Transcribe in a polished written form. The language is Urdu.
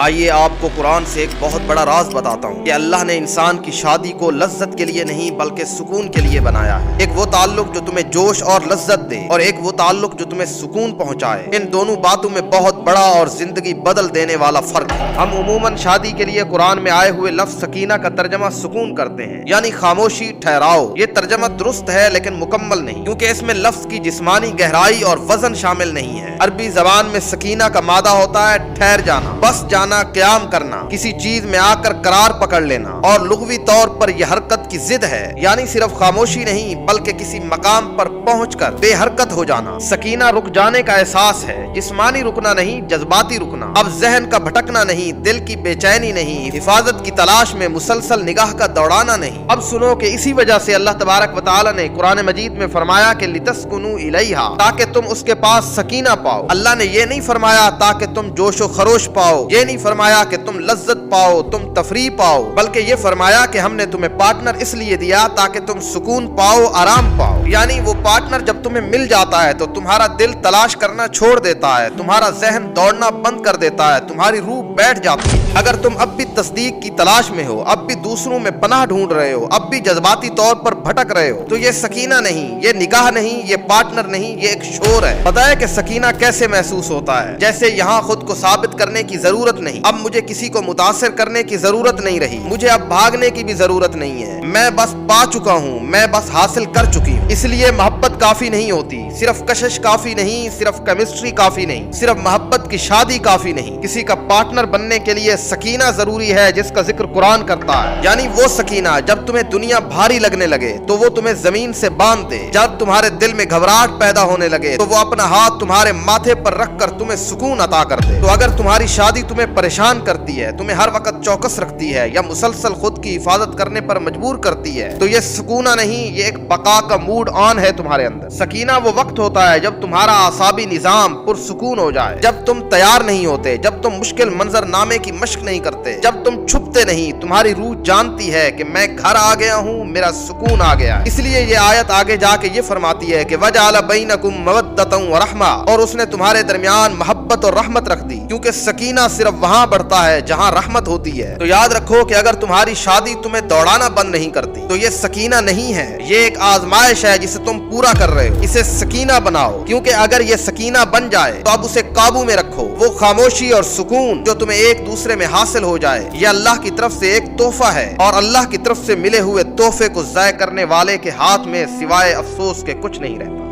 آئیے آپ کو قرآن سے ایک بہت بڑا راز بتاتا ہوں کہ اللہ نے انسان کی شادی کو لذت کے لیے نہیں بلکہ سکون کے لیے بنایا ہے۔ ایک وہ تعلق جو تمہیں جوش اور لذت دے اور ایک وہ تعلق جو تمہیں سکون پہنچائے۔ ان دونوں باتوں میں بہت بڑا اور زندگی بدل دینے والا فرق ہے۔ ہم عموماً شادی کے لیے قرآن میں آئے ہوئے لفظ سکینہ کا ترجمہ سکون کرتے ہیں، یعنی خاموشی، ٹھہراؤ۔ یہ ترجمہ درست ہے لیکن مکمل نہیں، کیونکہ اس میں لفظ کی جسمانی گہرائی اور وزن شامل نہیں ہے۔ عربی زبان میں سکینہ کا مادہ ہوتا ہے ٹھہر جانا، بس جانا، قیام کرنا، کسی چیز میں آ کر قرار پکڑ لینا، اور لغوی طور پر یہ حرکت کی ضد ہے، یعنی صرف خاموشی نہیں بلکہ کسی مقام پر پہنچ کر بے حرکت ہو جانا۔ سکینہ رک جانے کا احساس ہے، جسمانی رکنا نہیں، جذباتی رکنا۔ اب ذہن کا بھٹکنا نہیں، دل کی بے چینی نہیں، حفاظت کی تلاش میں مسلسل نگاہ کا دوڑانا نہیں۔ اب سنو کہ اسی وجہ سے اللہ تبارک و تعالی نے قرآن مجید میں فرمایا کہ لِتَسْكُنُوا إِلَيْهَا، تاکہ تم اس کے پاس سکینہ پاؤ۔ اللہ نے یہ نہیں فرمایا تاکہ تم جوش و خروش پاؤ، یہ نہیں فرمایا کہ تم لذت پاؤ، تم تفریح پاؤ، بلکہ یہ فرمایا کہ ہم نے تمہیں پارٹنر اس لیے دیا تاکہ تم سکون پاؤ، آرام پاؤ۔ یعنی وہ پارٹنر جب تمہیں مل جاتا ہے تو تمہارا دل تلاش کرنا چھوڑ دیتا ہے، تمہارا ذہن دوڑنا بند کر دیتا ہے، تمہاری روح بیٹھ جاتی ہے۔ اگر تم اب بھی تصدیق کی تلاش میں ہو، اب بھی دوسروں میں پناہ ڈھونڈ رہے ہو، اب بھی جذباتی طور پر بھٹک رہے ہو، تو یہ سکینہ نہیں، یہ نگاہ نہیں، یہ پارٹنر نہیں، یہ ایک شور ہے۔ پتہ ہے کہ سکینہ کیسے محسوس ہوتا ہے؟ جیسے یہاں خود کو ثابت کرنے کی ضرورت نہیں، اب مجھے کسی کو متاثر کرنے کی ضرورت نہیں رہی، مجھے اب بھاگنے کی بھی ضرورت نہیں ہے، میں بس پا چکا ہوں، میں بس حاصل کر چکی ہوں۔ اس لیے محبت کافی نہیں ہوتی، صرف کشش کافی نہیں، صرف کیمسٹری کافی نہیں، صرف محبت کی شادی کافی نہیں۔ کسی کا پارٹنر بننے کے لیے سکینہ ضروری ہے جس کا ذکر قرآن کرتا ہے، یعنی وہ سکینہ جب تمہیں دنیا بھاری لگنے لگے تو وہ تمہیں زمین سے باندھ دے، جب تمہارے دل میں گھبراہٹ پیدا ہونے لگے تو وہ اپنا ہاتھ تمہارے ماتھے پر رکھ کر تمہیں سکون عطا کر دے۔ تو اگر تمہاری شادی تمہیں پریشان کرتی ہے، تمہیں ہر وقت چوکس رکھتی ہے یا مسلسل خود کی حفاظت کرنے پر مجبور کرتی ہے، تو یہ سکونہ نہیں، یہ ایک بقا کا موڈ آن ہے تمہارے اندر۔ سکینہ وہ وقت ہوتا ہے جب تمہارا اعصابی نظام پرسکون ہو جائے، جب تم تیار نہیں ہوتے، جب تم مشکل منظر نامے کی مشق نہیں کرتے، جب تم چھپتے نہیں، تمہاری روح جانتی ہے کہ میں گھر آ گیا ہوں، میرا سکون آ گیا۔ اس لیے یہ آیت آگے جا کے یہ فرماتی ہے کہ وَجَعَلَ بَيْنَكُمْ مَوَدَّةً وَرَحْمَةً، اور اس نے تمہارے درمیان محبت اور رحمت رکھ دی، کیونکہ سکینہ صرف وہاں بڑھتا ہے جہاں رحمت ہوتی ہے۔ تو یاد رکھو کہ اگر تمہاری شادی تمہیں دوڑانا بند نہیں کرتی تو یہ سکینہ نہیں ہے، یہ ایک آزمائش ہے جسے تم پورا کر رہے ہو۔ اسے سکینہ بناؤ، کیونکہ اگر یہ سکینہ بن جائے تو اب اسے قابو میں رکھو۔ وہ خاموشی اور سکون جو تمہیں ایک دوسرے میں حاصل ہو جائے، یہ اللہ کی طرف سے ایک تحفہ ہے، اور اللہ کی طرف سے ملے ہوئے تحفے کو ضائع کرنے والے کے ہاتھ میں سوائے افسوس کے کچھ نہیں رہتا۔